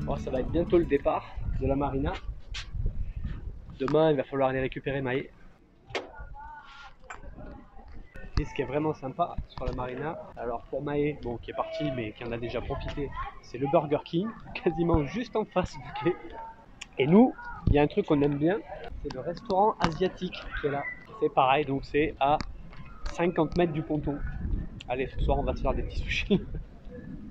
Bon, ça va être bientôt le départ de la marina. Demain, il va falloir aller récupérer Maë. Et ce qui est vraiment sympa sur la marina, alors pour Maë, bon, qui est parti mais qui en a déjà profité, c'est le Burger King, quasiment juste en face du quai. Et nous, il y a un truc qu'on aime bien, c'est le restaurant asiatique qui est là. C'est pareil, donc c'est à 50 mètres du ponton. Allez, ce soir, on va se faire des petits sushis.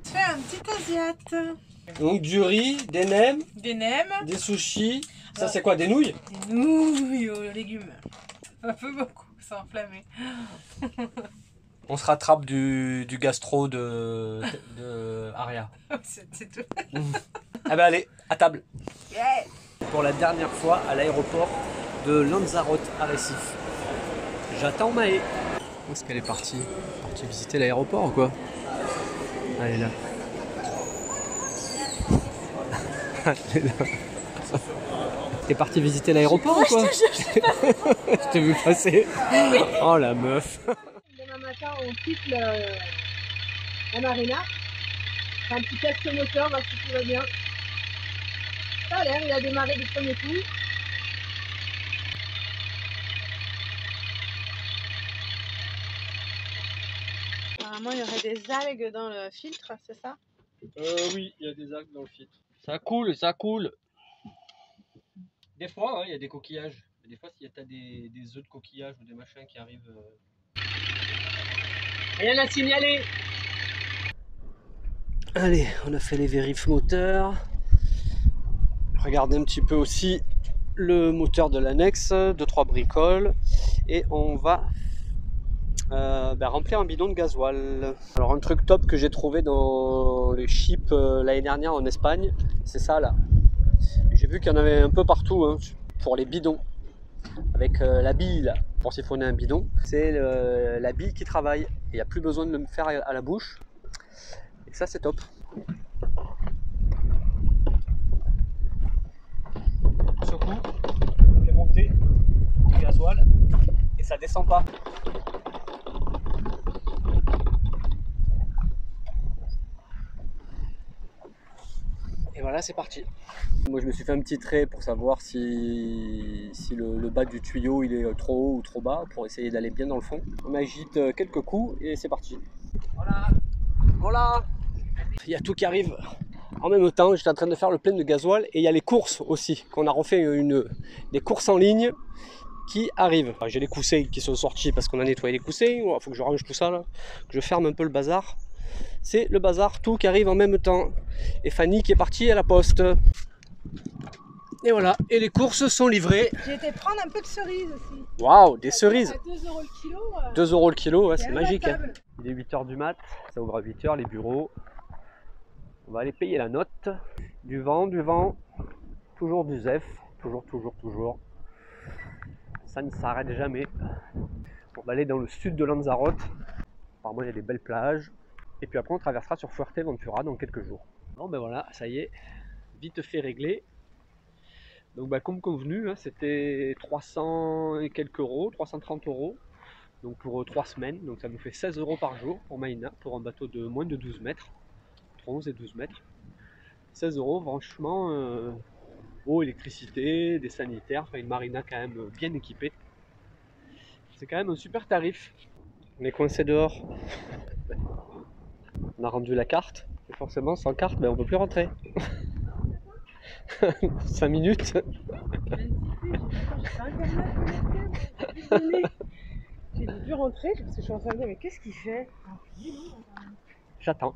Fais un petit asiate. Donc du riz, des nems, Des nems. des sushis. Ça c'est quoi, des nouilles? Des nouilles aux légumes. Un peu beaucoup, c'est enflammé. On se rattrape du gastro de Aria. C'est tout. Ah ben allez, à table. Yeah. Pour la dernière fois à l'aéroport de Lanzarote à Recife. J'attends Maë. Où est-ce qu'elle est partie? Partie visiter l'aéroport ou quoi? Elle est là. Elle est là. T'es partie visiter l'aéroport ou quoi? Je t'ai vu passer. Oh la meuf. Demain matin, on quitte la marina. On fait un petit test moteur, voir si tout va bien. Ça a l'air, il a démarré du premier coup. Apparemment, il y aurait des algues dans le filtre, c'est ça? Oui, il y a des algues dans le filtre. Ça coule, ça coule. Des fois, il y a des coquillages. Des fois, s'il y a des œufs de coquillage ou des machins qui arrivent. Rien à signaler. Allez, on a fait les vérifs moteurs. Regardez un petit peu aussi le moteur de l'annexe, 2-3 bricoles. Et on va remplir un bidon de gasoil. Alors un truc top que j'ai trouvé dans les chips l'année dernière en Espagne, c'est ça là. J'ai vu qu'il y en avait un peu partout hein, pour les bidons. Avec la bille là, pour siphonner un bidon. C'est la bille qui travaille. Il n'y a plus besoin de le faire à la bouche. Et ça c'est top. Secoue, on fait monter le gasoil et ça descend pas. Et voilà, c'est parti. Moi, je me suis fait un petit trait pour savoir si le bas du tuyau il est trop haut ou trop bas pour essayer d'aller bien dans le fond. On agite quelques coups et c'est parti. Voilà. Voilà. Il y a tout qui arrive en même temps. J'étais en train de faire le plein de gasoil et il y a les courses aussi. Qu'on a refait des courses en ligne qui arrivent. J'ai les coussins qui sont sortis parce qu'on a nettoyé les coussins. Il faut que je range tout ça là, que je ferme un peu le bazar. C'est le bazar, tout qui arrive en même temps. Et Fanny qui est partie à la poste. Et voilà, et les courses sont livrées. J'ai été prendre un peu de cerises aussi. Waouh, des cerises. À 2 € le kilo. 2 € le kilo, ouais, c'est à magique. la Hein. table. Il est 8h du mat, ça ouvre à 8h les bureaux. On va aller payer la note. Du vent, toujours du zef, toujours. Ça ne s'arrête jamais. On va aller dans le sud de Lanzarote. Apparemment il y a des belles plages. Et puis après on traversera sur Fuerteventura dans quelques jours. Bon ben voilà, ça y est, vite fait réglé. Donc comme convenu, hein, c'était 300 et quelques euros, 330 €. Donc pour 3 semaines, donc ça nous fait 16 € par jour pour Maïna, pour un bateau de moins de 12 mètres, entre 11 et 12 mètres. 16 €, franchement, eau, électricité, des sanitaires, enfin une marina quand même bien équipée. C'est quand même un super tarif. On est coincé dehors. On a rendu la carte, et forcément sans carte, on ne peut plus rentrer. 5 minutes. J'ai dû rentrer parce que je suis en train de dire mais qu'est-ce qu'il fait? J'attends.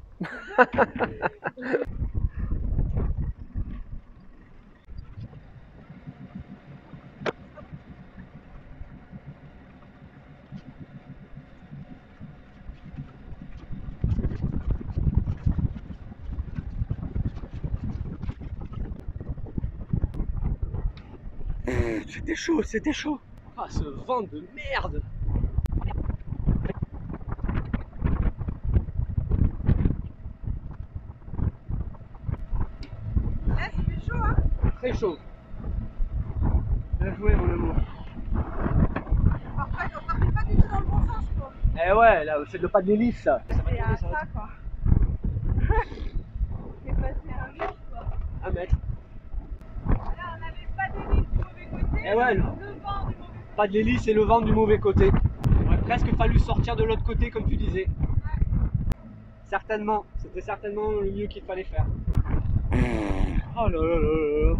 C'était chaud. Ah, ce vent de merde. Là, c'était chaud, hein? Très chaud. Bien joué, mon amour. Parfois, on partait pas du tout dans le bon sens, quoi. Eh ouais, là, c'est le pas de l'hélice, ça. C'est à ça, quoi. C'est passé un jour, quoi. 1 mètre. Là, on n'avait pas d'hélice du mauvais côté. Eh ouais, le vent du mauvais côté. pas de l'hélice et le vent du mauvais côté. Il aurait presque fallu sortir de l'autre côté comme tu disais. Certainement, c'était certainement le mieux qu'il fallait faire. Oh là là là là.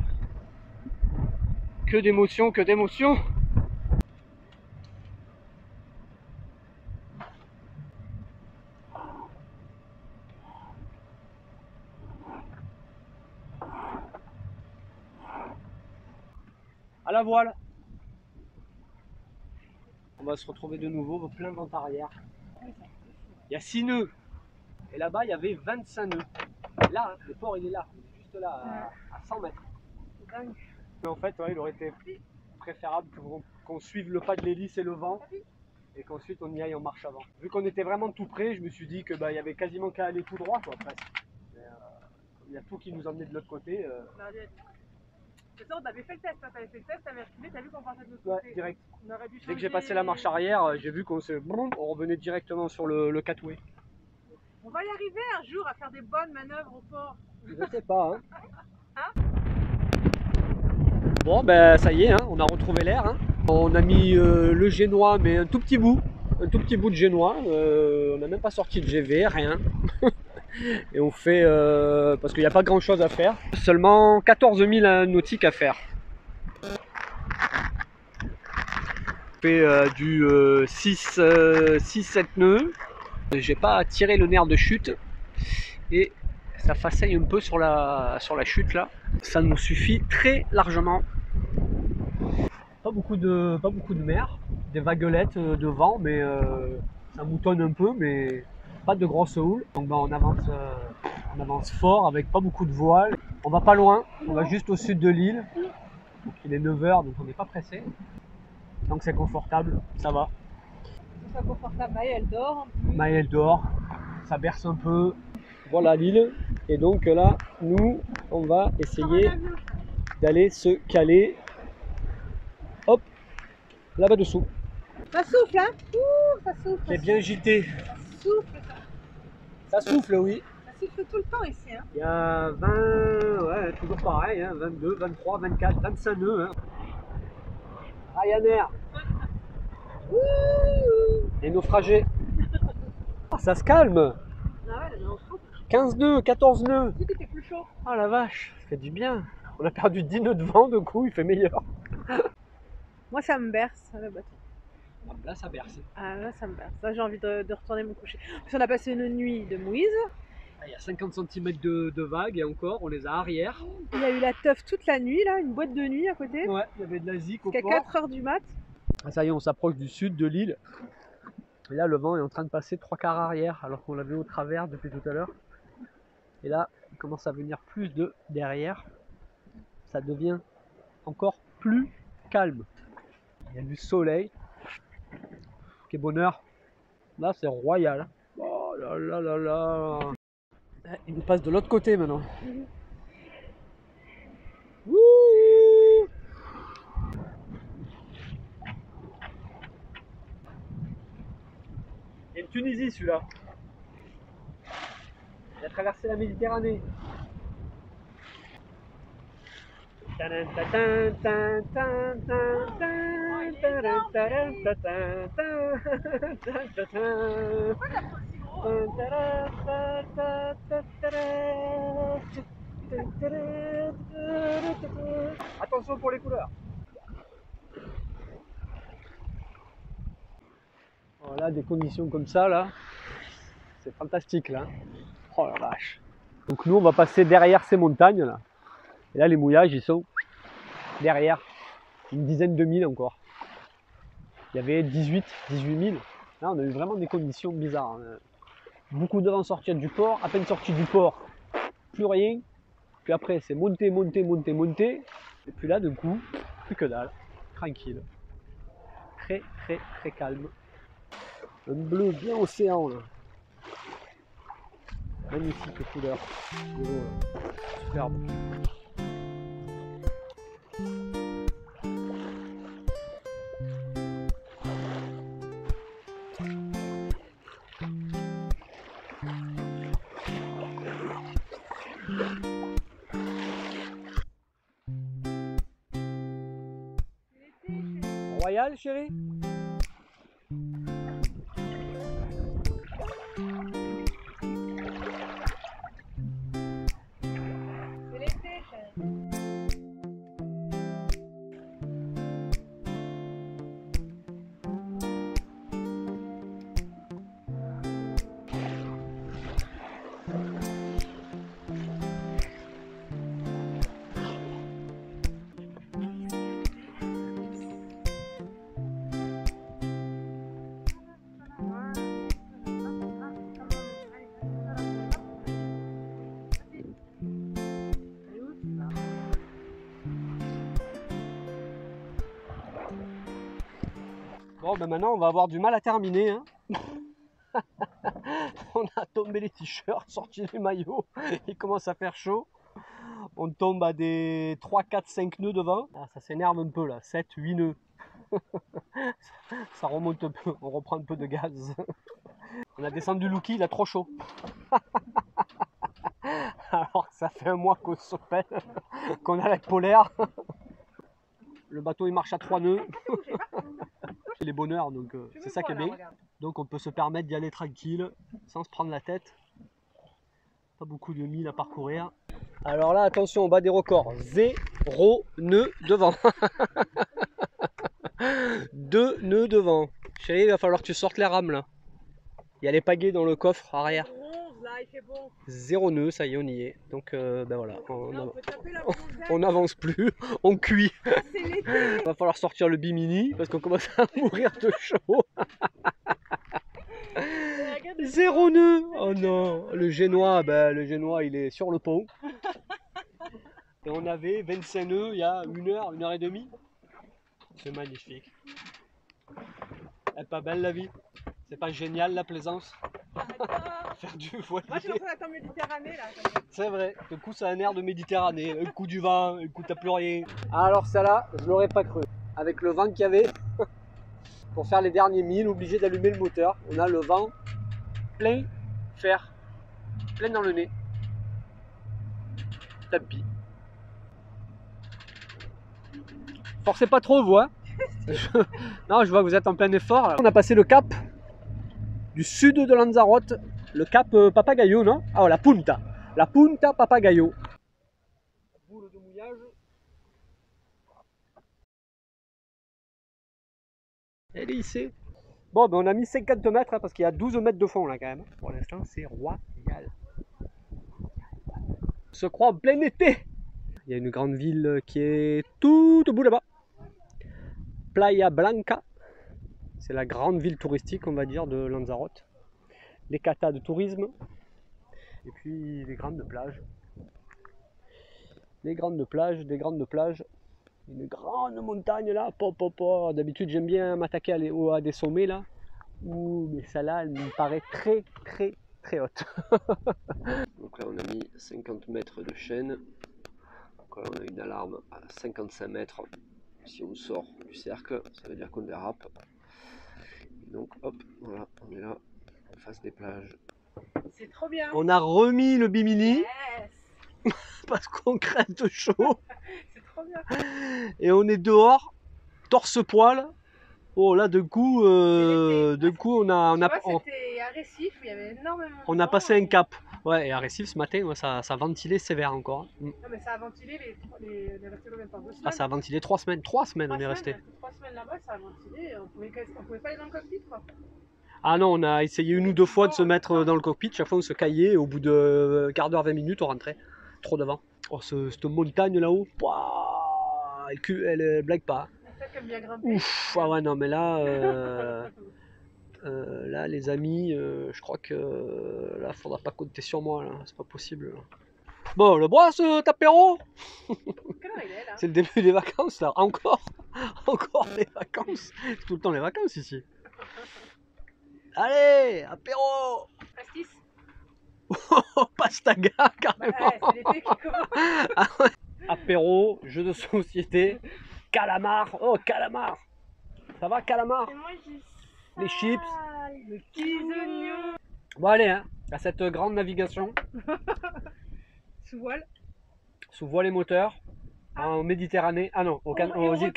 Que d'émotions, que d'émotions. À la voile. On va se retrouver de nouveau plein vent arrière. Il y a 6 nœuds. Et là-bas, il y avait 25 nœuds. Et là, le port, il est là. Il est juste là, à 100 mètres. C'est dingue. Mais en fait, ouais, il aurait été préférable qu'on suive le pas de l'hélice et le vent. Et qu'ensuite, on y aille en marche avant. Vu qu'on était vraiment tout près, je me suis dit que il y avait quasiment qu'à aller tout droit, quoi, presque. Mais, il y a tout qui nous emmenait de l'autre côté. C'est ça, on avait fait le test, t'avais fait le test, t'avais reculé, t'as vu qu'on partait de l'autre Ouais, côté. direct. On aurait dû changer... Dès que j'ai passé la marche arrière, j'ai vu qu'on on revenait directement sur le catway. On va y arriver un jour à faire des bonnes manœuvres au port. Je sais pas. Hein. Hein? Bon, ben ça y est, hein, on a retrouvé l'air. Hein. On a mis le génois, mais un tout petit bout de génois. On n'a même pas sorti de GV, rien. Et on fait, parce qu'il n'y a pas grand chose à faire, seulement 14 000 nautiques à faire. On fait du 6-7 nœuds. J'ai pas tiré le nerf de chute et ça façaille un peu sur la chute là. Ça nous suffit très largement. Pas beaucoup de mer, des vaguelettes de vent, mais ça moutonne un peu, mais pas de grosse houle. Donc on avance fort avec pas beaucoup de voile. On va pas loin, on va juste au sud de l'île. Donc il est 9 h, donc on n'est pas pressé. Donc c'est confortable, ça va. C'est confortable, Maë elle dort. Maë elle dort, ça berce un peu. Voilà l'île. Et donc là, nous, on va essayer d'aller se caler. Hop, là-bas dessous. Ça souffle, hein? Ouh, ça souffle. C'est bien gîté. Ça souffle, ça. Ça souffle, oui. Ça souffle tout le temps ici, hein? Il y a 20, ouais, toujours pareil, hein, 22, 23, 24, 25 nœuds. Hein. Ryanair. Les naufragés. Ah, ça se calme. Ah ouais, là, on se trouve. 15 nœuds, 14 nœuds. Si t'étais plus chaud. Ah la vache, ça fait du bien. On a perdu 10 nœuds de vent, du coup, il fait meilleur. Moi, ça me berce, le bateau. Ah, là, ça berce. Ah, là, ça me berce. Là, j'ai envie de retourner me coucher. Parce qu'on a passé une nuit de mouise. Ah, il y a 50 cm de vagues et encore, on les a arrière. Il y a eu la teuf toute la nuit, là, une boîte de nuit à côté. Ouais, il y avait de la zik au Jusqu'à port. 4 h du mat. Ah, ça y est, on s'approche du sud de l'île. Et là, le vent est en train de passer 3/4 arrière, alors qu'on l'avait au travers depuis tout à l'heure. Et là, il commence à venir plus de derrière. Ça devient encore plus calme. Il y a du soleil. Quel bonheur. Là, c'est royal. Oh là là là là. Il nous passe de l'autre côté maintenant. Wouh! Il y a une Tunisie celui-là. Il a traversé la Méditerranée. Attention pour les couleurs. Voilà, des conditions comme ça là, c'est fantastique là. Oh la vache. Donc nous on va passer derrière ces montagnes là. Et là les mouillages ils sont derrière, une dizaine de milles encore. Il y avait 18 000. Là on a eu vraiment des conditions bizarres. Hein. Beaucoup de vent sortir du port, à peine sorti du port, plus rien. Puis après c'est monter. Et puis là d'un coup, plus que dalle, tranquille. Très calme. Un bleu bien océan là. Magnifique couleur. De l'eau là. Superbe. Royal, chérie? C'est l'été, chérie. Bon, ben maintenant on va avoir du mal à terminer. Hein. On a tombé les t-shirts, sorti les maillots, il commence à faire chaud. On tombe à des 3, 4, 5 nœuds devant. Ah, ça s'énerve un peu là, 7, 8 nœuds. Ça remonte un peu, on reprend un peu de gaz. On a descendu Lucky, il a trop chaud. Alors que ça fait un mois qu'on se pèle, qu'on a la polaire. Le bateau il marche à 3 nœuds. C'est les bonheurs, donc c'est ça qui est bien. Donc on peut se permettre d'y aller tranquille, sans se prendre la tête. Pas beaucoup de milles à parcourir. Alors là, attention, on bat des records. 0 nœuds devant. 2 nœuds devant. Chérie, il va falloir que tu sortes les rames là. Il y a les pagaies dans le coffre arrière. 0 nœud, ça y est, on y est. Donc ben voilà, on n'avance plus, on cuit. Il va falloir sortir le bimini parce qu'on commence à mourir de chaud. 0 nœud. Oh non, le génois, ben, le génois il est sur le pont. Et on avait 25 nœuds il y a 1 heure, 1 heure et demie. C'est magnifique. Elle est pas belle la vie? C'est pas génial la plaisance? Faire du voilier. Moi, je suis en train d'attendre Méditerranée là. C'est vrai, du coup ça a un air de Méditerranée, un coup du vent, un coup t'as plus rien. Alors celle-là, je l'aurais pas cru. Avec le vent qu'il y avait, pour faire les derniers milles, obligé d'allumer le moteur. On a le vent plein fer, plein dans le nez. Tapis. Forcez pas trop vous, hein. Non, je vois que vous êtes en plein effort. Là. On a passé le cap du sud de Lanzarote, le cap Papagayo, non? Ah, la Punta. La Punta Papagayo. Boule de mouillage. Elle est ici. Bon, ben on a mis 50 mètres hein, parce qu'il y a 12 mètres de fond là quand même. Pour l'instant, c'est royal. On se croit en plein été. Il y a une grande ville qui est tout au bout là-bas. Playa Blanca. C'est la grande ville touristique, on va dire, de Lanzarote. Les katas de tourisme. Et puis les grandes plages. Les grandes plages, des grandes plages. Une grande montagne là. D'habitude, j'aime bien m'attaquer à des sommets là. Mais celle-là, elle me paraît très haute. Donc là, on a mis 50 mètres de chaîne. Donc là, on a une alarme à 55 mètres. Si on sort du cercle, ça veut dire qu'on dérape. Donc hop, voilà, on est là, en face des plages. C'est trop bien. On a remis le bimini Yes. parce qu'on crève de chaud. C'est trop bien. Et on est dehors, torse-poil. Oh là, de coup, on C'était à Récif où il y avait énormément de on a vent, passé un cap. Ouais, et à Récif ce matin, ouais, ça ventilait sévère encore. Non, mais ça a ventilé on est resté combien de temps? 2 semaines? Ah, ça a ventilé 3 semaines. 3 semaines, on est 3 resté. semaines, 3 semaines là-bas, ça a ventilé. On pouvait pas aller dans le cockpit, quoi. Ah non, on a essayé 1 ou 2 fois de se mettre dans le cockpit. Chaque fois, on se caillait. Et au bout de quart d'heure, 20 minutes, on rentrait. Trop devant. Oh, cette montagne là-haut, elle blague pas. Peut-être qu'elle vient grimper. Ouf, ah ouais, non, mais là, là, les amis, je crois que là, faudra pas compter sur moi. Là, c'est pas possible. Là. Bon, le bois, cet apéro. Quelle heure il est là? C'est le début des vacances, là. Encore les vacances. C'est tout le temps les vacances ici. Allez, apéro. Pastis. Pastaga, carrément. Ouais, c'est l'été qui commence. Ah ouais. Apéro, jeu de société, calamar. Oh, calamar. Ça va, calamar? Et moi, j'ai Les chips. les petits oignons. Bon, allez, hein, à cette grande navigation. Sous voile. Sous voile et moteur. en Méditerranée. Ah non, aux îles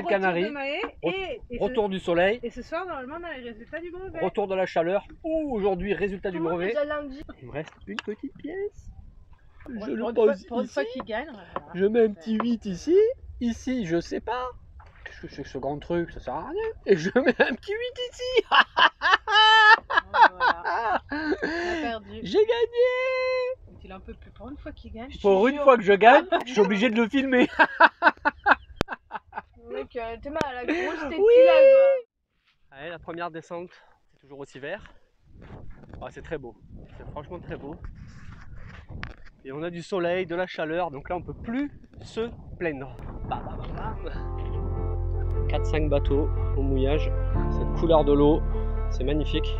Canaries. De Mahé et Retour du soleil. et ce soir, normalement, on a les résultats du brevet. Retour de la chaleur. Aujourd'hui, résultat du brevet. Déjà lundi. Il me reste une petite pièce. Je le Pour pose une fois ici. qu'il gagne. Je mets un petit 8 ici. Ici, je sais pas. Qu'est-ce que c'est que ce grand truc? Ça sert à rien. Et je mets un petit 8 ici. Voilà. On a perdu. J'ai gagné. Il est un peu plus pour une fois qu'il gagne. Pour une fois que je gagne, je suis obligé de le filmer. Mec, t'es mal à la grosse tête. Allez, la première descente, c'est toujours aussi vert. Ah, c'est très beau. C'est franchement très beau. Et on a du soleil, de la chaleur, donc là on peut plus se plaindre. 4-5 bateaux au mouillage, cette couleur de l'eau, c'est magnifique.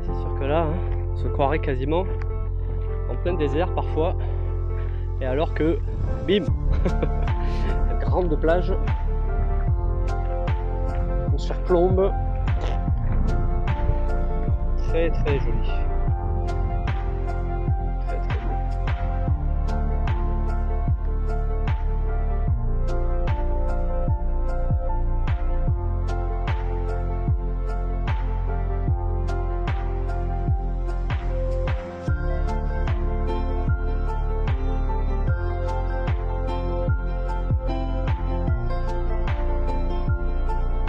C'est sûr que là, on se croirait quasiment en plein désert parfois. Et alors que, bim, grande plage, on surplombe. Très très joli. Très très beau.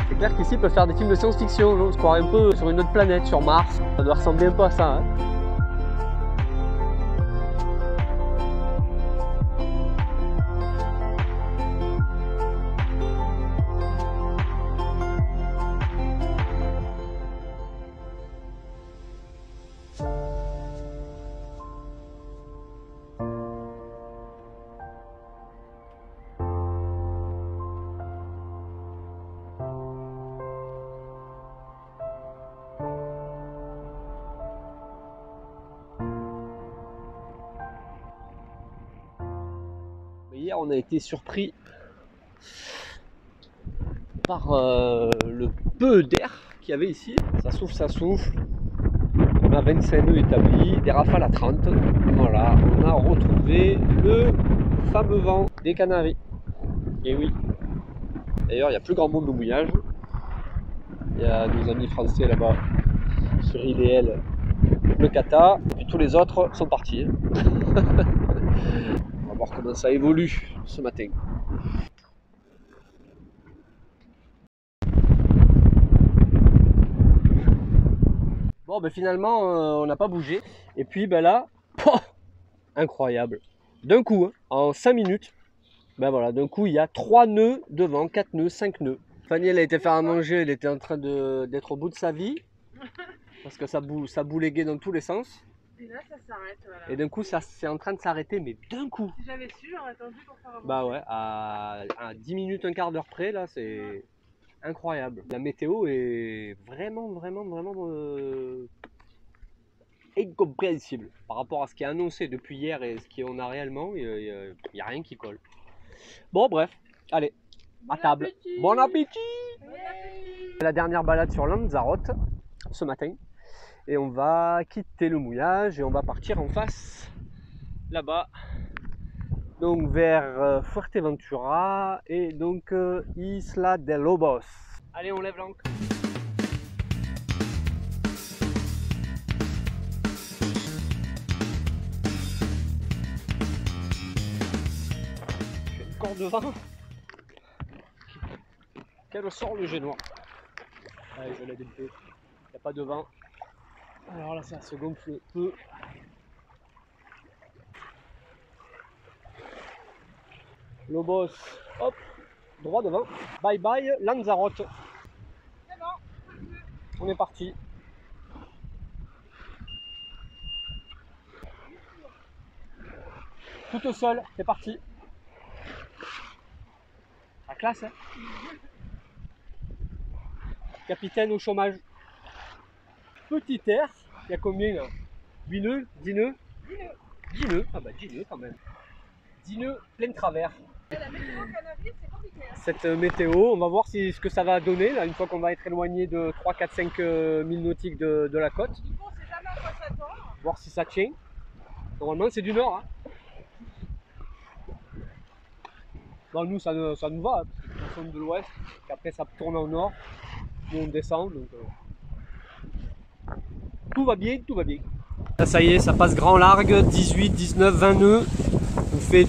C'est clair qu'ici, ils peuvent faire des films de science-fiction, on se croirait un peu sur une autre planète, sur Mars. Ça doit ressembler un peu à ça. Hein. Hier, on a été surpris par le peu d'air qu'il y avait ici. Ça souffle, ça souffle. On a 25 nœuds établis, des rafales à 30. Voilà, on a retrouvé le fameux vent des Canaries. Et oui. D'ailleurs, il y a plus grand monde au mouillage. Il y a nos amis français là-bas, sur IDL, le Kata. Et puis tous les autres sont partis. On va voir comment ça évolue ce matin. Bon, ben finalement, on n'a pas bougé. Et puis ben là, incroyable. D'un coup, hein, en 5 minutes, ben voilà, d'un coup, il y a 3 nœuds devant, 4 nœuds, 5 nœuds. Fanny, elle a été faire à manger, elle était en train d'être au bout de sa vie. Parce que ça bouléguait dans tous les sens. Et là, ça s'arrête. Voilà. Et d'un coup, ça c'est en train de s'arrêter, mais d'un coup. Si j'avais su, j'aurais attendu pour faire un Bah ouais, à 10 minutes, un quart d'heure près, là, c'est incroyable. La météo est vraiment incompréhensible par rapport à ce qui est annoncé depuis hier et ce qu'on a réellement. Il n'y a rien qui colle. Bon, bref, allez, à table. Bon appétit! Bon appétit. La dernière balade sur Lanzarote ce matin. Et on va quitter le mouillage et on va partir en face, là-bas. Donc vers Fuerteventura et donc Isla de Lobos. Allez, on lève l'ancre. J'ai une corde de vent. Quel sort le génois. Allez, je l'aide un peu. Il n'y a pas de vent. Alors là, ça se gonfle peu. Lobos, hop, droit devant. Bye bye Lanzarote. C'est bon. On est parti. Toute seule, c'est parti. La classe, hein. Capitaine au chômage. Petit air, il y a combien là? 8 nœuds? 10 nœuds? 10 nœuds, ah bah 10 nœuds quand même. 10 nœuds plein travers. La météo Canaries, c'est compliqué. Cette météo, on va voir ce que ça va donner là, une fois qu'on va être éloigné de 3, 4, 5 milles nautiques de la côte. Du coup, on sait jamais à quoi s'attendre. Voir si ça tient. Normalement c'est du nord. Hein. Bon, nous ça nous va, parce que nous sommes de l'ouest, qu'après ça tourne au nord, nous on descend, donc tout va bien, tout va bien. Là ça y est, ça passe grand largue, 18, 19, 20 nœuds. On fait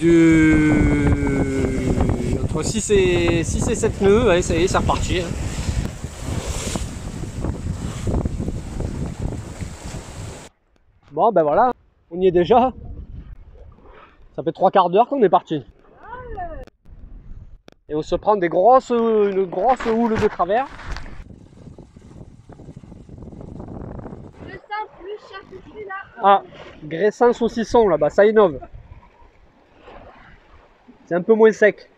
entre 6 et 7 nœuds, allez ça y est, c'est reparti. Hein. Bon ben voilà, on y est déjà. Ça fait 3/4 d'heure qu'on est parti. Et on se prend une grosse houle de travers. Le sang plus charcuterie là. Ah, graissin saucisson là-bas, ça innove. C'est un peu moins sec.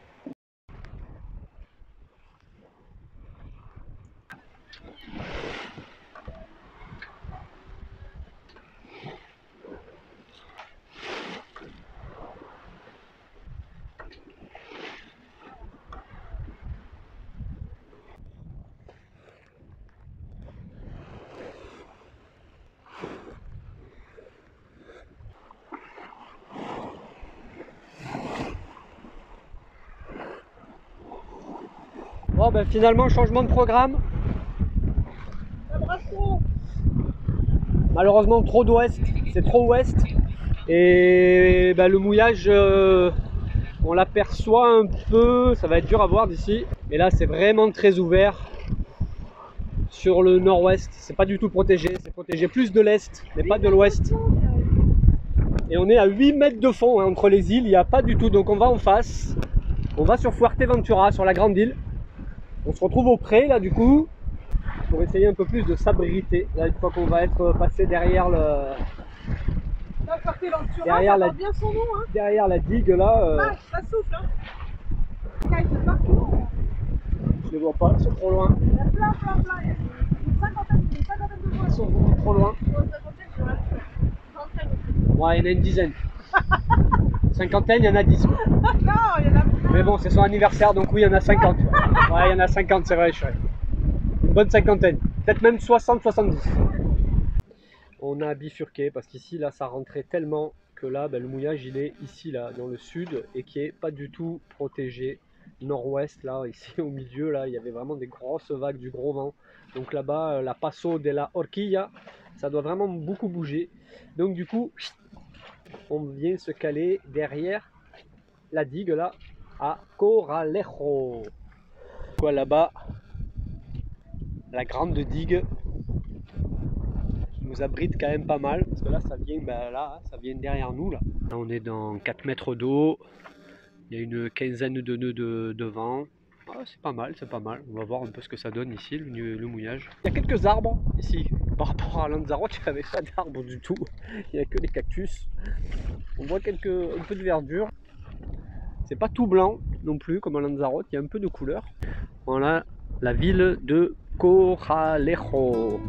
Bon ben finalement changement de programme. Malheureusement trop d'ouest, c'est trop ouest. Et ben, le mouillage on l'aperçoit un peu, ça va être dur à voir d'ici. Mais là c'est vraiment très ouvert sur le nord-ouest, c'est pas du tout protégé, c'est protégé plus de l'est mais pas de l'ouest. Et on est à 8 mètres de fond hein, entre les îles, il n'y a pas du tout, donc on va en face. On va sur Fuerteventura, sur la grande île. On se retrouve au pré là du coup, pour essayer un peu plus de s'abriter. Là une fois qu'on va être passé derrière le... Là, Fuerteventura, derrière la... bien son nom, hein. derrière la digue là. Ah, ça souffle hein. Il y a partout. Je les vois pas, ils sont trop loin. Il y a plein. Il y a une cinquantaine de voies. Ils sont beaucoup trop loin. Une cinquantaine, il y en a plus. Trentaine. Ouais, il y en a une dizaine. Cinquantaine, il y en a 10. Non, il y en a plus. Mais bon, c'est son anniversaire, donc oui, il y en a 50. Ouais, il y en a 50, c'est vrai, je suis. Une bonne cinquantaine. Peut-être même 60, 70. On a bifurqué parce qu'ici, là, ça rentrait tellement que là, ben, le mouillage, il est ici, là, dans le sud, et qui est pas du tout protégé. Nord-ouest, là, ici au milieu, là, il y avait vraiment des grosses vagues, du gros vent. Donc là-bas, la Paso de la Horquilla, ça doit vraiment beaucoup bouger. Donc du coup, on vient se caler derrière la digue, là, à Coralejo. Quoi là-bas, la grande digue qui nous abrite quand même pas mal, parce que là, ça vient, ben, là, ça vient derrière nous. Là on est dans 4 mètres d'eau. Il y a une quinzaine de nœuds de vent. Ah, c'est pas mal, c'est pas mal. On va voir un peu ce que ça donne ici, le mouillage. Il y a quelques arbres ici. Par rapport à Lanzarote, il n'y avait pas d'arbres du tout. Il n'y a que des cactus. On voit un peu de verdure. C'est pas tout blanc non plus comme à Lanzarote, il y a un peu de couleur. Voilà la ville de Coralejo.